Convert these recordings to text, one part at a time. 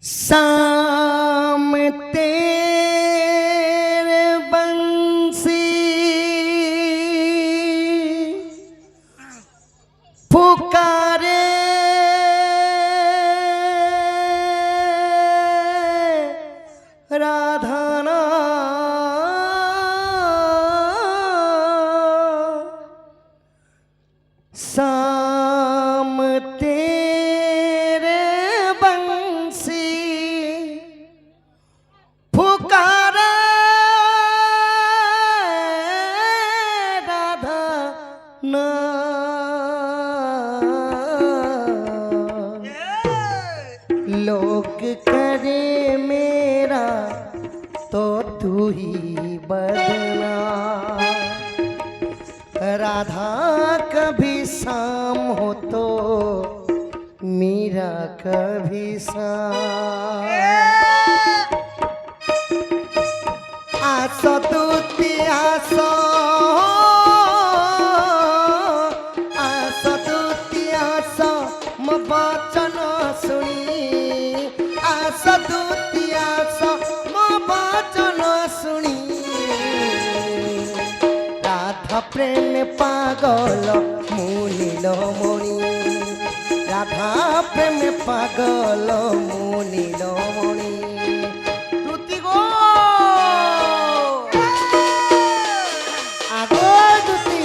शाम तेरे बंसी पुकारे राधाना शाम तेरे बंसी पुकारे राधाना लोक करे मेरा तो तू ही बदना राधा कभी शाम हो तो मीरा कभी शाम आसो दूती आसो म वचन सुनी आसो दूती आसो म वचन सुनी राधा प्रेम पागल मुनील मणि राधा प्रेम पागल मुनील मणि दूती गो आगो दूती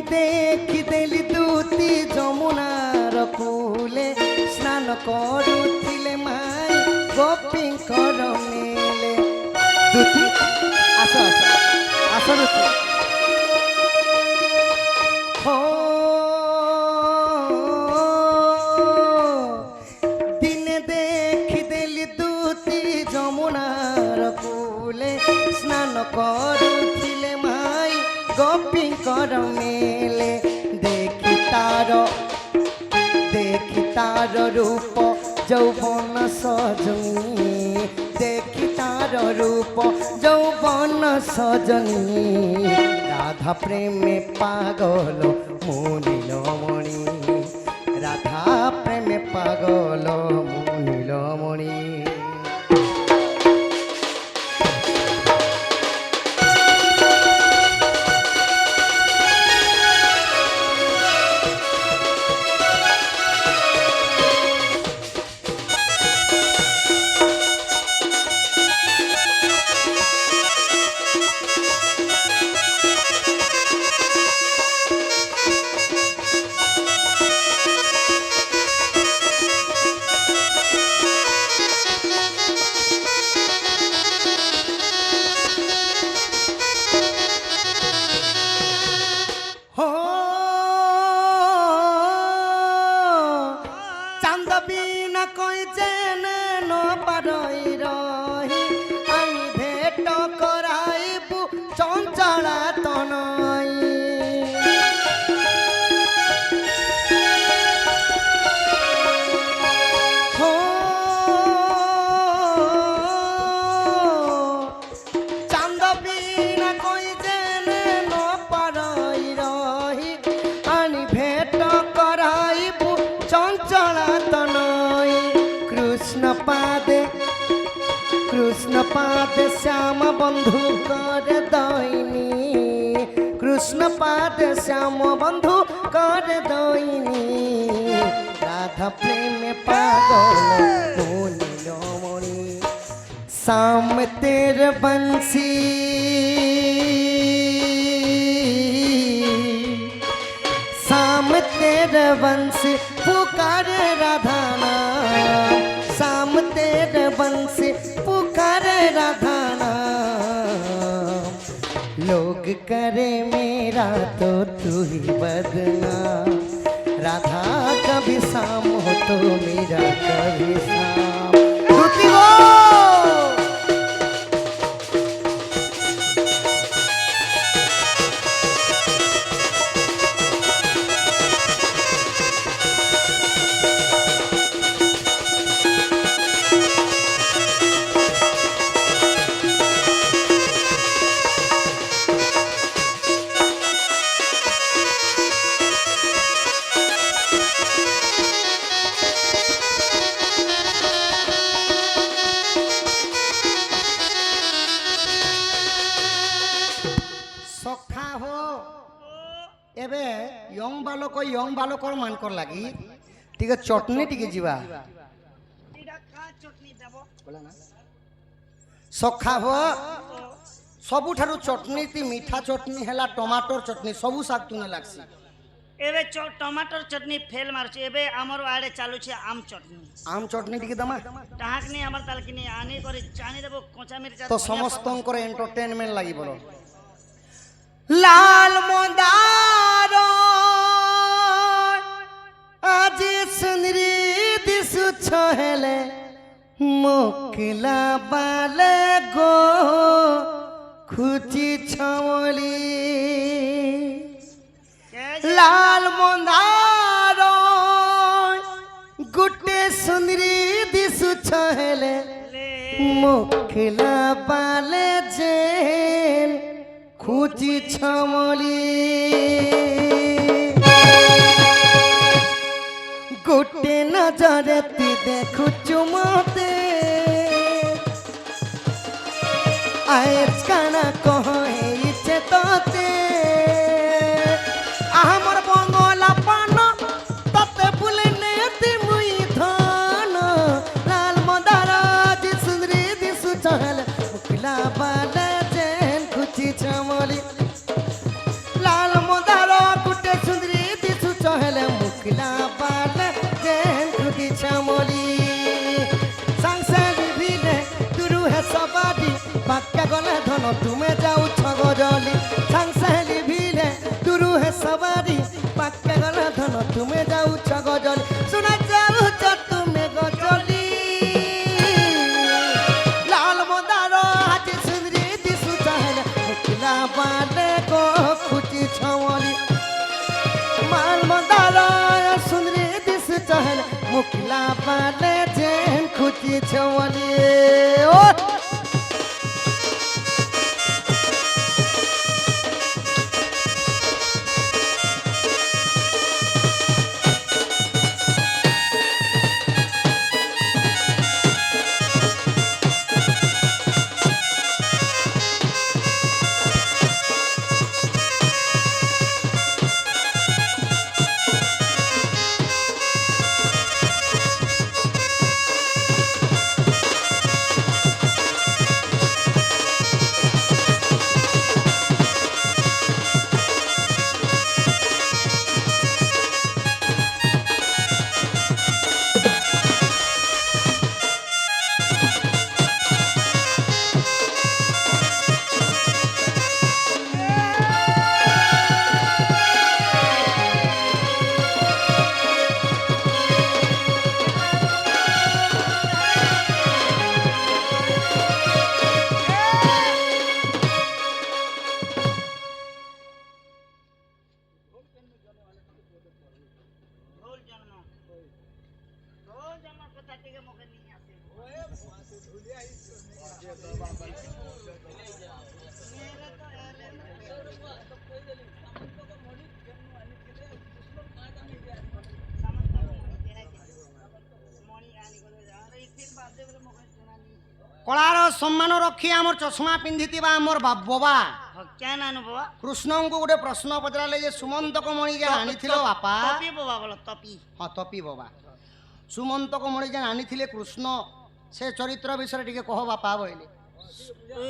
देखिदेली दूती जमुनार कूले स्नान करुथिले माई गोपींकर मेले दूती आस आस आस दूती हो दिने देखिदेली दूती जमुनार कूले स्नान करुथिले माई गोपींकर मेले देखि तार रूप यौवन सजनी देखि तार रूप यौवन सजनी राधा प्रेमे पागल मुनील मणि राधा प्रेमे पागल मुनील मणि बिना कोई जेन न पारई रही आई भेट कराइबु चंचला तनई हो चांद बिना कोई जेन न पारई रही आई भेट कराइबु चंचला कृष्ण पादे श्याम बंधु कर दईनी कृष्ण पादे श्याम बंधु कर दईनी राधा प्रेम पागल मुनील मणि शाम तेरे बंसी शाम तेरे बंसी पुकारे राधा नाम शाम तेरे बंसी पुकारे राधा नाम लोग करे मेरा तेरा तो तू ही बदनाम। राधा कभी शाम हो तो मेरा कभी शाम। धुती हो সখা হো এবে ইয়ং বালকর মানকর লাগি টিকে চটনি টিকে ଯିବା সখা হো ସବୁଠାରୁ ଚଟନି ତି ମିଠା ଚଟନି ହେଲା ଟମାଟର ଚଟନି ସବୁ ଶାଗ ତୁନେ ଲାଗସି एबे टमाटर चटनी फेल मारछ एबे हमर आड़े चालू छे आम चटनी टिके दमा टाक नहीं हमर ताल किनी आनी करे चानी देबो कोचा मिर्चा तो समस्तंकर एंटरटेनमेंट लागि बोलो लाल मंदारो आज सुंदरी दिसु छहेले मुकला बाले गो खुची छवली लाल मंदारो गुटे सुंदरी दिसु छहेले मुकला बाले जेन खुची छमली गोटे नजरे ती देखु चुमते आज काना कहे इच्छे तोते हमर बंगला पान तते बुलने ती मुई धन लाल मंदारा जी सुंदरी दिसु चहल मुकला बाले जेन खुची छमली लाल मंदारा गुटे सुंदरी दिसु चहल मुकला बाले जेन खुची छमली संसारी भिले तुरु है सबाडी बाक्या गले धन तुमे जाऊ छगजली संसारी भिले तुरु है सबाडी बाक्या गले धन तुमे जाऊ छगजली सुना जाऊ छ तुमे गजली लाल मंदारा आज सुंदरी दिसु चहल मुकला बाले को खुची छमली माल मंदारा सुंदरी दिसु चहल मुकला बाले जेन खुची छमली ओ कलार सम्मान रखी आमर चश्मा पिंधि आमर बाबा क्या नानु बाबा कृष्ण को गोटे प्रश्न पचराले जे सुमंतक मणि जे आनीथिलो बापा तपी बाबा बोलो तपी हां तपी बाबा सुमंतक मणि जे आनीथिले कृष्ण से चरित्र विषय टिके कह बापा बोले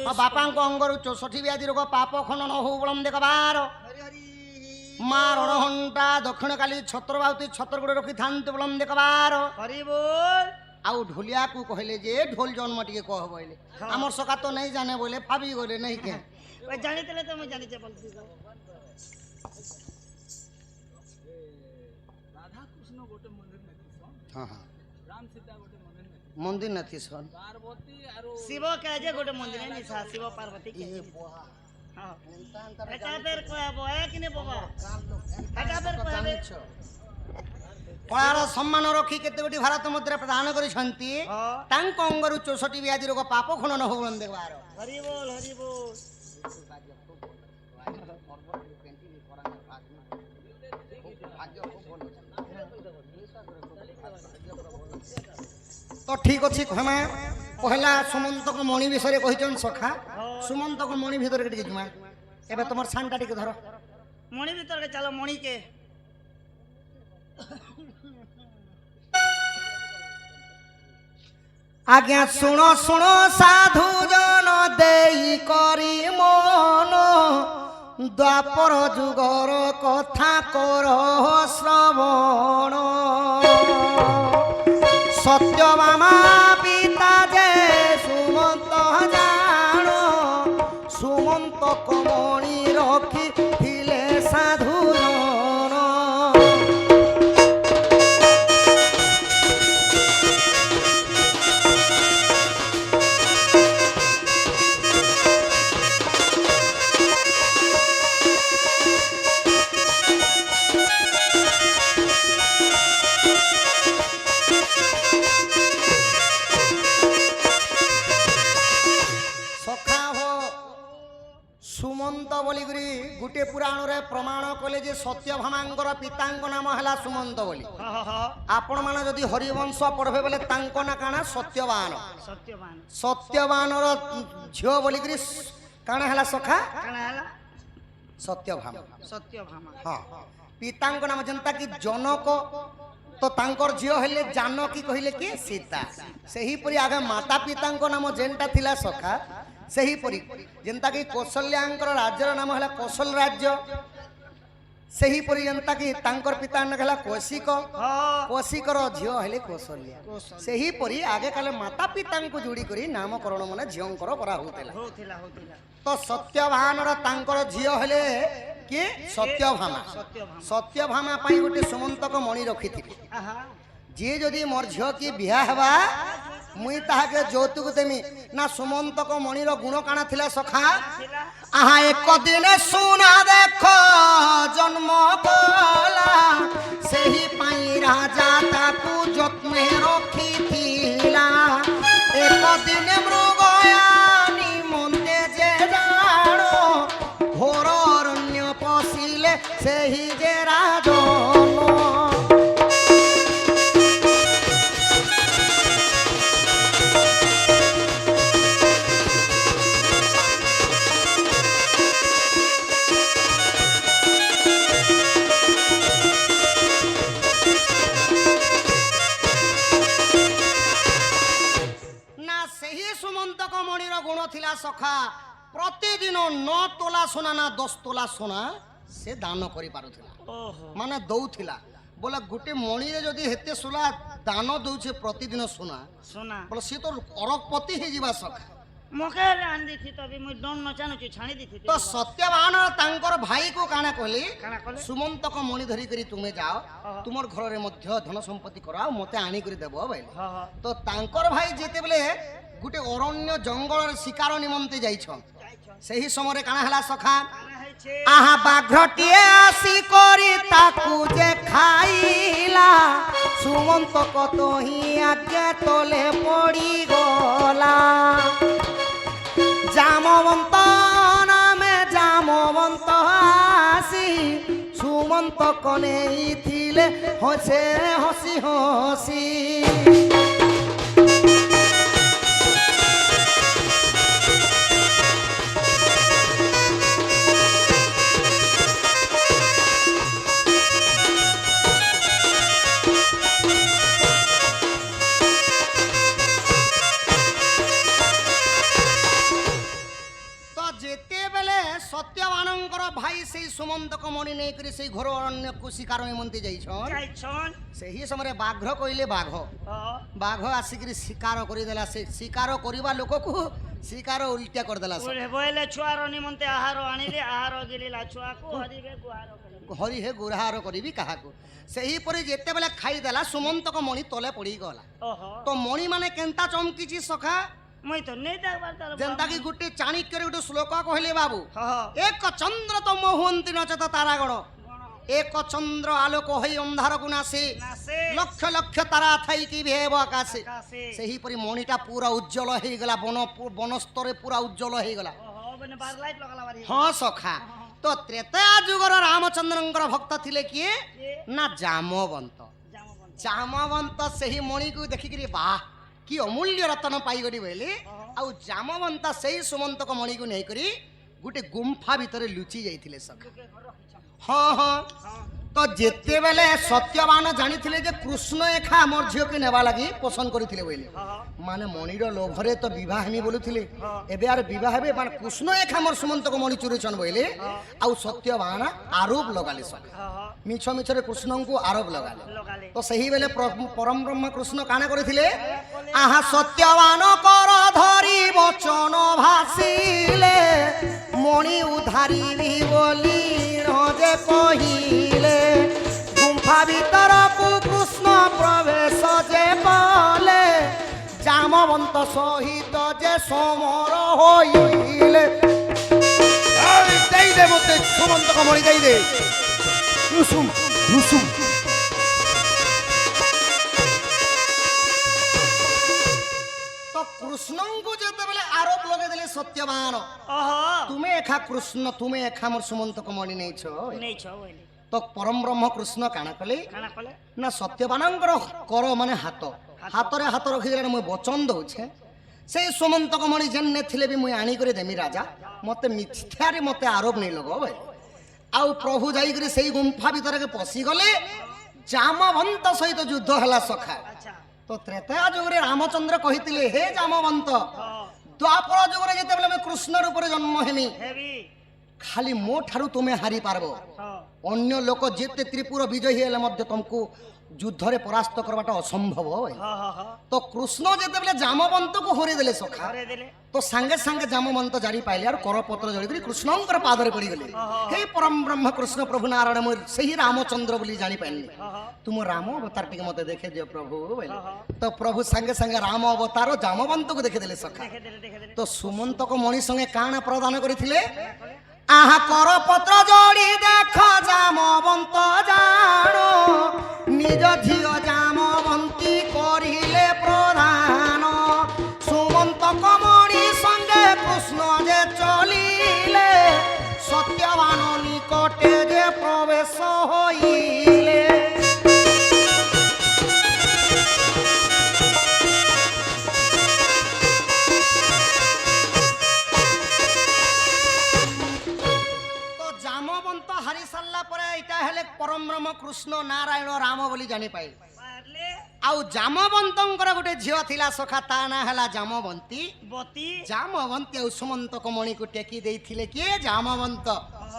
बापा को अंगरु 64 व्याधि रोग पाप खंडन हो बलम देखबार मां रणघंटा दक्षिण काली छत्रबावती छत्रगुड़ रखी थांत बलम देखबार हरि बोल आउ ढोलिया को कहले जे ढोल जन्म टिके कह बोले हमर सका तो नहीं जाने बोले फाबी गले नहीं के ओ जानितले तो मैं जानिते बोलती कृष्ण गोटे मंदिर में थीसन हाँ हाँ राम सीता गोटे मंदिर में थी मंदिर नथी सन पार्वती आरो शिव के जे गोटे मंदिर है निशा शिव पार्वती के हाँ एका बेर कहबो है कि ने बाबा एका बेर कहबे कଳାର ସମ୍ମାନ ରଖି କେତେ ଗୋଟି ଭାରତ ମୁଦ୍ରା ପ୍ରଦାନ କରିଛନ୍ତି हाँ ତାଙ୍କ ଅଙ୍ଗରୁ 64 ବ୍ୟାଧି ରୋଗ ପାପ ଖଣ୍ଡନ ହଉ ଦେଖବାର हरि बोल हरि बोल तो ठीक अच्छी कहमा पहला सुमंत को मणि विषय कहीचन सखा सुमंत को मणि भीतर के जिमा एबे तुमर सानटा टिके धर मणि भीतर के चलो मणि के आज्ञा सुनो सुनो साधु जन देई करी मन द्वापर जुगर कथा कर श्रवण सत्यभामा पिता जे सुमंत जान सुमंत कमणि रखी थिले साधु जन सखा हो सुमंत बोलिकरी गुटे पुराण रे प्रमाण कले जे सत्यभामांकर पितांक नाम हला सुमंत बोली हाँ हाँ आपण माने जदि हरिवंश पढ़बे बोले तांको ना काना सत्यवान सत्यवान सत्यवानर झियो बोलिकरी काना हला सखा काना हला सत्यभामा सत्यभामा हाँ पितांक नाम जनता की जनक तो तांकर झियो हेले जानकी कहिले कि सीता सही परी आगे माता पितांक नाम जेनटा थिला सखा सही परी जेनता की कौशल्याकर राज्यर नाम हला कौशल राज्य सही परी जनता की तांकर पिता नाम हला कौशिक हाँ कौशिकर झियो हेले कौशल्या सही परी आगे काले माता पितांक जोड़ी करी नामकरण माने झियोंकर करा होतेला होथिला होथिला तो सत्यभानर तांकर झियो हेले कि सत्यभामा सत्यभामा सत्यभामा पाई गोटे सुमंतक मणि रखिथिले आहा जी जदि मोर झियो की बिहा हेबा मुई ताहाके যৌতুক देमी ना सुमंतक मणिर गुण काना थिला सखा थिला आहा एक दिन सुना देखो जन्म कला सेही पाई राजा ताकू जत्ने रखिथिला एक दिन मृगयानी मन्ते जे जानो घोर अरण्य पशिले सेही जे राजन ना सही सुमंतक मणिर गुण थिला सखा प्रतिदिन 9 तोला सोना ना 10 तोला सोना से दान करि पारुथिला ओहो माने दउथिला बोला गुटे मणि रे जदि हेते सोला दान दउछे प्रतिदिन सोना सुना बोला से तो अरबपति हे जिबा सखा मके आन दी थी तभी मुई डोन न चानु छु छाणी दी थी तो सत्यवान तांकर भाई को काना कहली काना कहले सुमंतक मणि धरि करी तुमे जाओ तुमर घर रे मध्य धन संपत्ति कराओ मते आनी करी देबो भाई हाँ हाँ तो तांकर भाई जेते बेले गुटे अरण्य जंगल रे शिकार निमंते जाइछन सही समय काना हला सखा काना है छे आहा बाघटिए आसी करी ताकू जे खाइला सुमंत कत ही आगे तले पड़ी गला जामवंत नामे जामवंत आसी सुमंत कने थिले हसे हसी हसी सत्यवानंकर भाई से सुमंतक मणि नहीं करी से घर अरण्य को शिकार निमंते जाइछन जाई छन सही समय बाघ कहले बाघ हाँ बाघ आसिक शिकार करदेला से शिकार करवा लोक को শিকার উল্টা করদেলা সখা। বইলে ছুয়ার নিমন্তে আহার আনিলে আহার গিলিলা ছুয়াকু হরিবে গুহার করিলে। হরি হে গুরহার করিবি কাহাকু। সেইপরি যেতেবেলে খাইদেলা সুমন্তক মণি তলে পড়িগলা। ওহো তো মণি মানে কেনতা চমকিছি সখা, মুই তো নেই দেখবার তার যেনতা কি গোটে চাণক্যরে গোটে শ্লোক কহিলে বাবু, হহ এক চন্দ্র তম হুয়ন্তি নচেত তারাগণ, এক চন্দ্র আলোক হই ଅନ୍ଧାରକୁ নাসে, নাসে লক্ষ লক্ষ তারা থাইকি ভেব আকাশে। কাছে সেইপরি মণিটা পুরা উজ্জ্বল হয়েগলা, বনস্তরে পুরা উজ্জ্বল হয়েগলা। ওহো বনে বার লাইট লগালা বাড়ি হ্যাঁ সখা, তো ত্রেতা যুগর রামচন্দ্রঙ্কর ভক্ত থিলে কিয়ে না জামবন্ত। জামবন জামবন্ত ସେହି ମଣିକୁ ଦେଖିକିରି ବାଃ କି ଅମୂଲ୍ୟ ରତ୍ନ ପାଇଗଲି ବୋଇଲେ, ଆଉ ଜାମବନ୍ତ ସେଇ ସୁମନ୍ତକ ମଣିକୁ ନେଇକରି ଗୋଟେ ଗୁମ୍ଫା ଭିତରେ ଲୁଚି ଯାଇଥିଲେ ସଖା। কে ঘর রাখিছ ହଁ ହଁ, হ্যাঁ ତ ଯେତେବେଳେ ସତ୍ୟବାନ ଜାଣିଥିଲେ ଯେ କୃଷ୍ଣ ଏଖା ଆମର ଝିଅକେ ନେବା ଲାଗି ପସନ୍ଦ କରିଥିଲେ ବୋଇଲେ, হহ ମାନେ ମଣିର ଲୋଭରେ ତ ବିବାହ ହେମି ବୋଲୁଥିଲେ, ଏବେ ଆର ବିବାହ ହେବେ ମାନେ କୃଷ୍ଣ ଏଖା ଆମର ସୁମନ୍ତକ ମଣି ଚୁରିଛନ୍ ବୋଇଲେ, ଆଉ ସତ୍ୟବାନ ଆରୋପ ଲଗାଲେ ସଖା। হহ ମିଛ ମିଛରେ କୃଷ୍ଣଙ୍କୁ ଆରୋପ ଲଗାଲେ। লগালে তো ସେହି বেলে পরম ব্রহ্ম কৃষ্ণ কাণে করেছিলে, আহা সত্যবান কর ধরি বচন ভাসিলে, মণি উদ্ধারিবি বলি যে কহিলে, গুম্ফা ভিতরকু কৃষ্ণ প্রবেশ যে কলে, জামবন্ত সহিত যে সমর হইলে। দেই দে মতে সুমন্তক মণি দেই দে। রুসুম রুসুম তো কৃষ্ণଙ୍କୁ যেତେବେଳେ আরোপ লগাই দেলে সত্যবান, ওহো তুমি এখা কৃষ্ণ, তুমি এখা মোর সুমন্তক মণি নেইছ। নেইছ বইলে তো পরম ব্রহ্ম কৃষ্ণ কাଣା কলে কানা কলে না সত্যবানଙ୍କର কর মানে হাত, হাতরে হাত রখিদেলে মুই বচন দউছে, সেই সুমন্তক মণি যেনে থিলে বি মুই আনি করে দেমি রাজা, মতে মিথ্যারে মতে আরোপ নেই লগাও ভাই। আউ প্রভু যাইকরি সেই গুম্ফা ভিতরকে পশিগলে, জামবন্ত সহিত যুদ্ধ হেলা সখা। আচ্ছা তো ত্রেতা যুগরে রামচন্দ্র কহিଥିଲେ, হে জামবন্ত, হহ দ্বাপর যুগরে যেতেবেলে আমি কৃষ্ণ রূপরে জন্ম হেমি, হেবি খালি মো ঠারু তুমি হারি পারব, হহ অন্য লোক যেতে ত্রিপুর বিজয়ী হেলে মধ্যে তোমাকে যুদ্ধরে পরাস্ত করবাটা অসম্ভব হয়। হহ হহ তো কৃষ্ণ যেতেবেলে জামবন্তকে হরি দেলে সখা, ঘরে দিলে তো সাঙ্গে সাঙ্গে জামবন্ত জারি পাইলে আর করপত্র জড়িকরি কৃষ্ণঙ্কর পাদরে পড়িগলে। হে পরম ব্রহ্ম কৃষ্ণ প্রভু নারায়ণ, মই সেই রামচন্দ্র বলি জানি পাইনি, হহ তুম রাম অবতার টিকে মতে দেখে দিও প্রভু বলে। হহ তো প্রভু সাঙ্গে সাঙ্গে রাম অবতার জামবন্তকে দেখে দেলে সখা। দেখে দিলে দেখে দিলে তো সুমন্তক মণি সঙ্গে কাণ প্রদান করিଥିଲେ, আহা করপত্র জড়ি দেখ জামবন্ত জাণ, নিজ ঝিও জামবন্তী করিলে প্রধান, সুমন্তক মণি সঙ্গে কৃষ্ণ যে চলিলে, সত্যবান নিকটে যে প্রবেশ হইলে। তো জামবন্ত হারি সারলা পরে এটা হেলে পরম ব্রহ্ম কৃষ্ণ নারায়ণ রাম বলি জানি পাই। পারলে আউ জামবন্তଙ୍କର ଗୋଟେ ଝିଅ ଥିଲା ସଖା, ତା ନାଁ ହେଲା ଜାମବନ୍ତୀ। বতি ଜାମବନ୍ତୀ ଆଉ ସୁମନ୍ତକ ମଣିକୁ ଟେକି ଦେଇଥିଲେ କିଏ? ଜାମବନ୍ତ।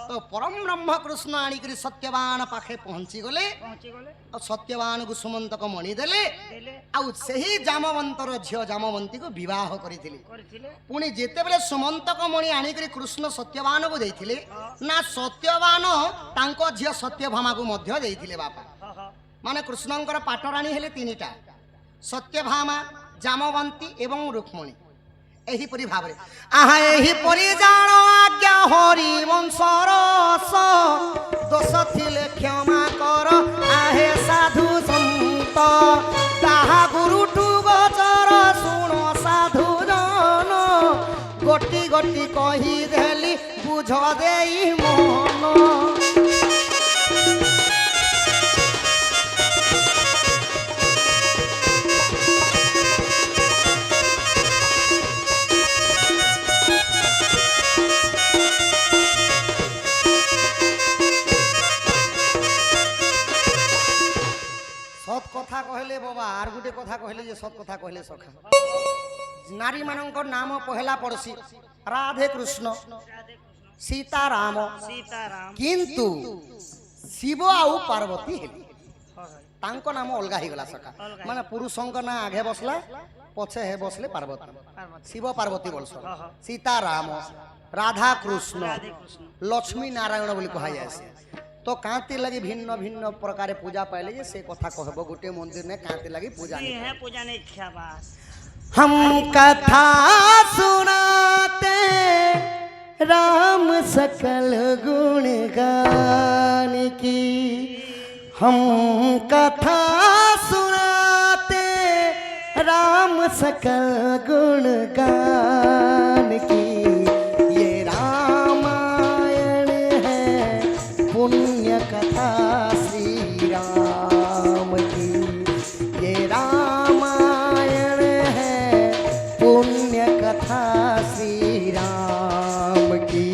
ତ ପରମ ବ୍ରହ୍ମ କୃଷ୍ଣ ଆଣିକରି ସତ୍ୟବାନ ପାଖେ ପହଞ୍ଚି ଗଲେ, পৌঁছি গলে ଆଉ ସତ୍ୟବାନକୁ ସୁମନ୍ତକ ମଣି ଦେଲେ, দিলে ଆଉ ସେହି ଜାମବନ୍ତର ଝିଅ ଜାମବନ୍ତୀକୁ ବିବାହ କରିଥିଲେ। করেছিলে ପୁଣି ଯେତେବେଳେ ସୁମନ୍ତକ ମଣି ଆଣିକରି କୃଷ୍ଣ ସତ୍ୟବାନକୁ ଦେଇଥିଲେ, ନା ସତ୍ୟବାନ ତାଙ୍କ ଝିଅ ସତ୍ୟଭାମାକୁ ମଧ୍ୟ ଦେଇଥିଲେ ବାପା। হহ ମାନେ କୃଷ୍ଣଙ୍କର ପାଟରାଣୀ ହେଲେ ତିନିଟା, ସତ୍ୟଭାମା, ଜାମବନ୍ତୀ ଏବଂ ରୁକ୍ମଣୀ। ଏହିପରି ଭାବରେ ଆହା ଏହିପରି ଜାଣ ଆଜ୍ଞା ହରି ବଂଶର ଦୋଷ ଥିଲେ କ୍ଷମା କର, ଆହେ ସାଧୁ ସନ୍ତ, ତାହା ଗୁରୁଠୁ ଗୋଚର ଶୁଣ ସାଧୁ ଜନ, ଗୋଟି ଗୋଟି କହିଦେଲି ବୁଝ ଦେଇ ମନ। সৎ কথা কহিলে বাবা, আর গোটে কথা কহিলে যে সৎ কথা কহিলে সখা, নারী মানଙ୍କର নাম পহেলা পড়ছি রাধে কৃষ্ণ, রাধে কৃষ্ণ সীতারাম, সীতারাম কিন্তু শিব আউ পার্বতী হেলে। হহ ତାଙ୍କ ନାମ ଅଲଗା ହେଇଗଲା ସଖା ଅଲଗା ମାନେ ପୁରୁଷଙ୍କ ନାଁ ଆଗେ ବସଲା ପଛେ ହେ ବସଲେ ପାର୍ବତୀ ପାର୍ବତୀ ଶିବ ପାର୍ବତୀ ବଳସ ହଁ ହଁ ସୀତାରାମ রাধা কৃষ্ণ রাধে কৃষ্ণ লক্ষ্মী নারায়ণ বলে কুহযাଏସି তো কাঁতি লাগি ভিন্ন ভিন্ন প্রকারে পূজা পাইলে যে সে কথা কহব গোটে মন্দির নে কাঁতি লাগি পূজা जी नहीं है पूजा नहीं किया बात हम कथा सुनाते राम सकल गुण गान की हम कथा सुनाते राम सकल गुण गान की ये रामायण है पुण्य कथा श्री राम की ये रामायण है पुण्य कथा श्री राम की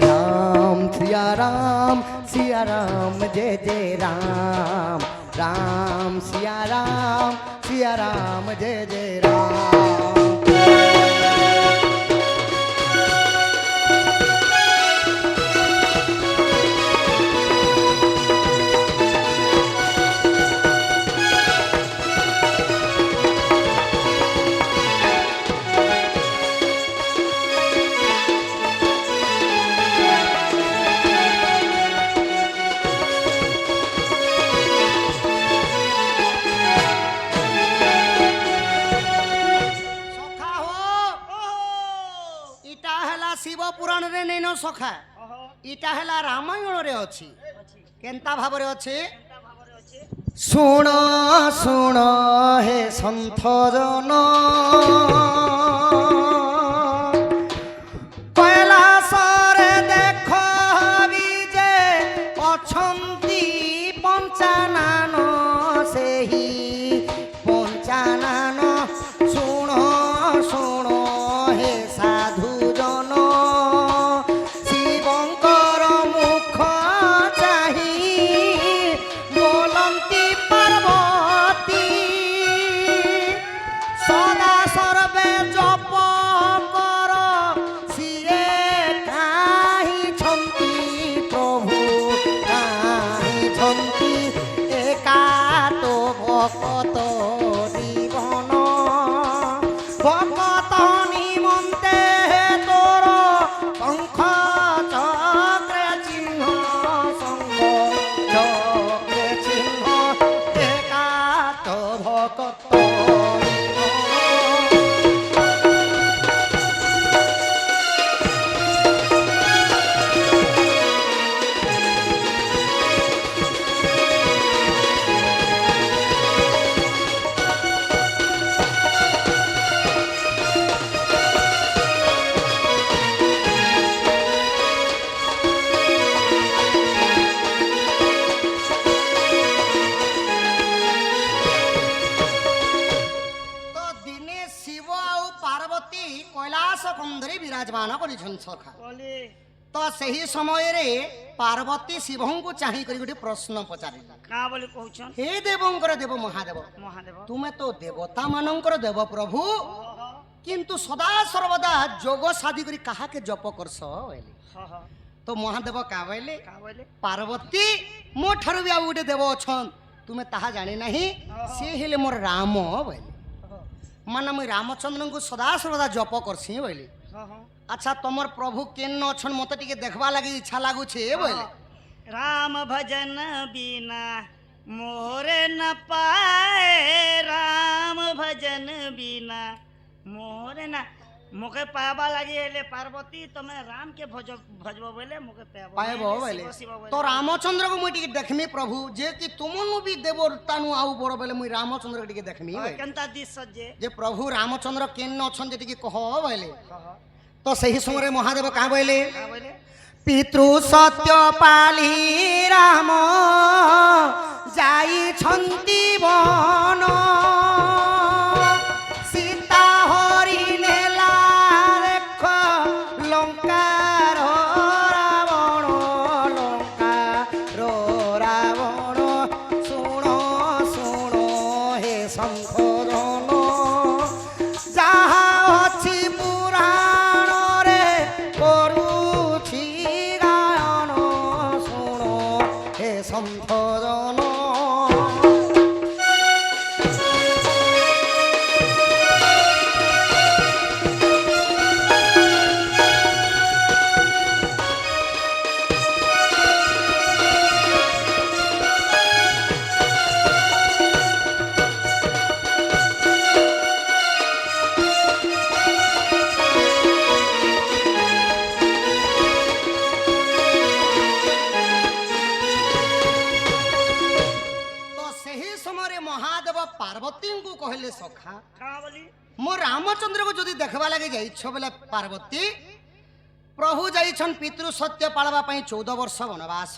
राम सिया राम जय जय राम राम सिया राम जय जय राम ସଖା ହୋ ଇଟା ହେଲା ଶିବ ପୁରାଣରେ ନେଇନ ସଖା ओहो ଇଟା ହେଲା ରାମାୟଣରେ ଅଛି ଅଛି କେନ୍ତା ଭାବରେ ଅଛି କେନ୍ତା ଭାବରେ ଅଛି ଶୁଣ ଶୁଣ ହେ ସନ୍ଥ ଜନ କୈଳାସରେ ଦେଖ ବିଜେ ଅଛନ୍ତି ପଞ୍ଚାନନ ସେହି ପଞ୍ଚାନନ ଶୁଣ ଶୁଣ ହେ ସାଧୁ ଜନ ଶିବଙ୍କର ମୁଖ ଚାହିଁ ବୋଲନ୍ତି ପାର୍ବତୀ ସଦା ସର୍ବେ ଜପ କର ସିଏ କାହିଁଛନ୍ତି ପ୍ରଭୁ କାହିଁଛନ୍ତି ଏକା ତ ଭକତ ଜୀବନ ଭକତ ନିମନ୍ତେ ତୋର ଶଙ୍ଖ ଚକ୍ରେ ଚିହ୍ନ ଶଙ୍ଖ ଚକ୍ରେ ଚିହ୍ନ ଏକା ତ ଭକତ तो दिने शिव आउ पार्वती कैलाश कंधरे विराजमान करिछन सखा बोली तो सही समय रे पार्वती शिवं को चाहि करी गोटे प्रश्न पचारिला का बोली कहछन हे देवंकर देव महादेव महादेव तुमे तो देवता मानंकर देव प्रभु ओहो किंतु सदा सर्वदा जोग साधी करी काहा के जप करस बोले हो हो तो महादेव का बोले का बोले पार्वती मो ठारु भी आउ गोटे देव अछन तुमे ताहा जानि नाही से हेले मोर राम बोले ओहो माने मुई रामचंद्र को सदा सर्वदा जप करसी बोले हो हो अच्छा तमर प्रभु केन अछन मते टिके देखबा लागि इच्छा लागु छे बोले राम भजन बिना मोरे न पाए राम भजन बिना मोरे न मुके पाबा लगी हेले पार्वती तमे राम के भजबो बोले मुके पाबो पाएबो बोले शिव शिव बोले तो रामचंद्र को मुई टिके देखमी प्रभु जे कि तुमनु भी देवतानु आउ बड़ बोले मुई रामचंद्र को टिके देखमी बोले केनता दिस सजे जे प्रभु रामचंद्र केन अछन जे टिके कह बोले हो हो तो सही समय महादेव का बोले का बोले पितृ सत्य पाली राम जाई छंती बन सीता हरि नेला देख लंकार रावण लंकार रावण शुण शुण हे शंकर जहा अछि पुराण रे करुछि गायन शुण हे संतजन पार्वती को कहले सखा कहाँ बोली मो रामचंद्र को जदि देखवा लगे जाइछ बेले पार्वती प्रभु जाइछन पितृ सत्य पाळवा पई 14 वर्ष वनवास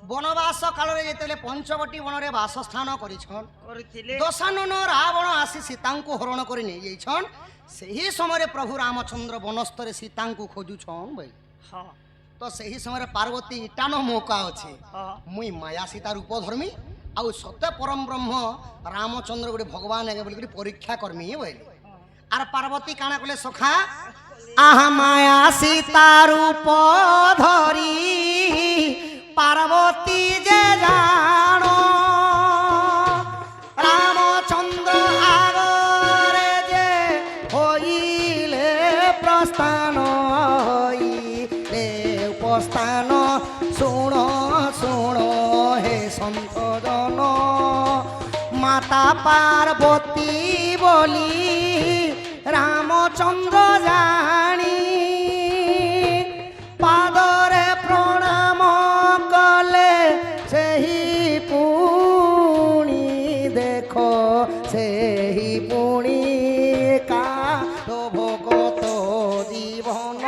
वनवास काल रे जेतेले पंचवटी वन रे वासस्थान करिछन करथिले दशानन रावण आसी सीता को हरण करि नै जाइछन सही समय प्रभु रामचंद्र वनस्थरे सीता को खोजुछन भाई हाँ तो सही समय पार्वती इटान मौका अछि हाँ मुई माया सीता रूप धर्मी आउ सत्य परम ब्रह्म रामचंद्र गोटे भगवान है बोली परीक्षा करमी बोली आर पार्वती काना कले सखा आहा माया सीता रूप धरी पार्वती जे जानो रामचंद्र आगरे जे होइले प्रस्थान होइले उपस्थान सुनो सुनो हे संत जन माता पार्वती बोली रामचंद्र जानी पादरे प्रणाम कले सेही पुणी देखो सेही पुणी का तो भगत जीवन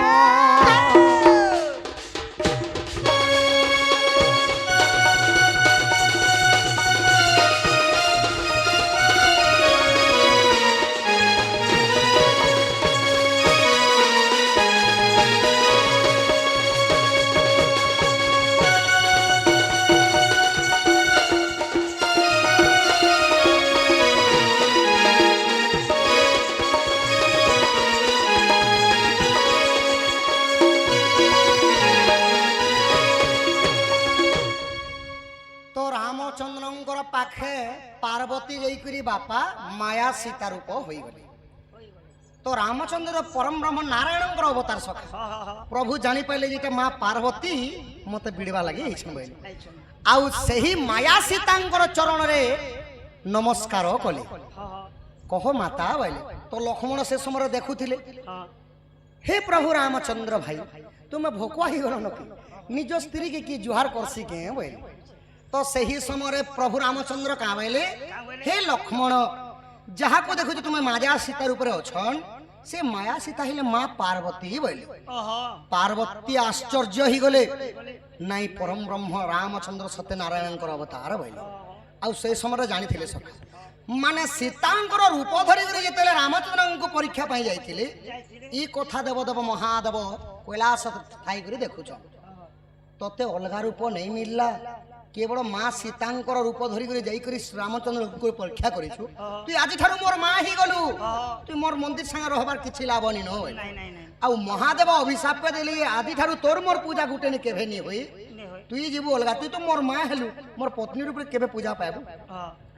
रामचंद्र पाखे पार्वती जाइकरी बापा माया सीता रूप हो गले तो रामचंद्र परम ब्रह्म नारायण अवतार सखा हाँ हाँ हाँ प्रभु जानी पाइले जे माँ पार्वती मते बिड़वा लगे आइछन आउ सही माया सीता चरण रे नमस्कार कले हाँ हाँ कह माता बोले तो लक्ष्मण से समय देखुथिले हाँ हे प्रभु रामचंद्र भाई तुम भोकुआ ही गल न निज स्त्री के जुहार करसी के बोले तो सही समय प्रभु रामचंद्र का बोले हे लक्ष्मण जहाँ को देखो तुम्हें माया सीता रूप अच्छन से माया सीता हिले माँ पार्वती बोले पार्वती आश्चर्य ही गले नाई परम ब्रह्म रामचंद्र सत्यनारायण अवतार बोले आउ से समय जानी सखा माने सीतांकर रूप धरिक जिते रामचंद्र को परीक्षा पाई जाइथिले ई कथा देवदेव महादेव कैलाश थाई कर देखुच तते अलगा रूप नहीं मिलला केवल माँ सीतांकर रूप धरिक जाइकरी रामचंद्र को परीक्षा करिछु तु आज ठारू मोर माँ ही गलु तु मोर मंदिर संग रहबार किछि लाभ नि न होय आ महादेव अभिशाप देली आदि ठारू तोर मोर पूजा गुटे नि केभे नि होई तुई जीवु अलगा तु तो मोर माँ हेलु मोर पत्नी रूप केभे पूजा पाबु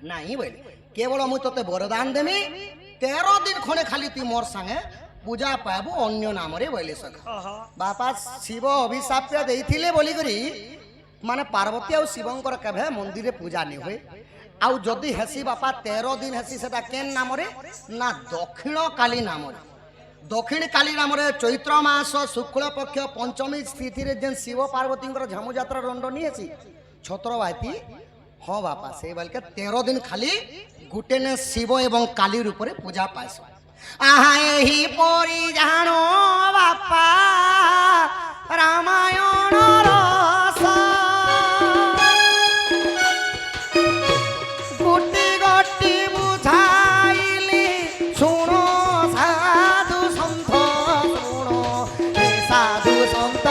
नहीं बोल केवल मुझे तोते वरदान देमी 13 दिन खने खाली तु मोर संगे पूजा पाबु अन्य नाम रे बोले सखा बापा शिव अभिशाप देइथिले बोली करी माने पार्वती और शिवंकर केभे मंदिर रे पूजा नहीं हुए आउ जदि हेसी बापा 13 दिन हेसी सेटा केन नाम रे ना दक्षिण काली नाम रे दक्षिण काली नाम रे चैत्र मास शुक्ल पक्ष पंचमी तिथि रे जेन शिव पार्वती झामु यात्रा दंड नहीं हेसी छत्रवाती हाँ बापा से बोल के 13 दिन खाली गुटे ने शिव एवं काली रूप रे पूजा पास आहा यही परी जानो बापा रामायण रस गुटी गटी बुझाइली सुनो साधु संत सुनो हे साधु संत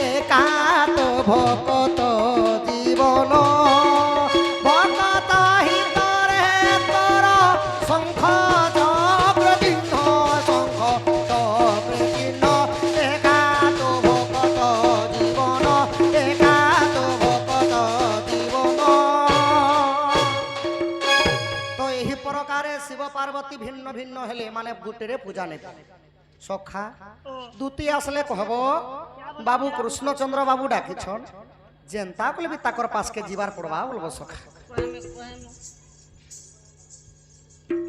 एकात भक्त जीवन पार्वती भिन्न भिन्न हेले माने गुटेरे पूजा नहीं सखा द्वितीय आसले कहबो बाबू कृष्णचंद्र बाबू डाकिछन जेनता कले भी ताकर पास के जीवार पड़वा बोलबो सखा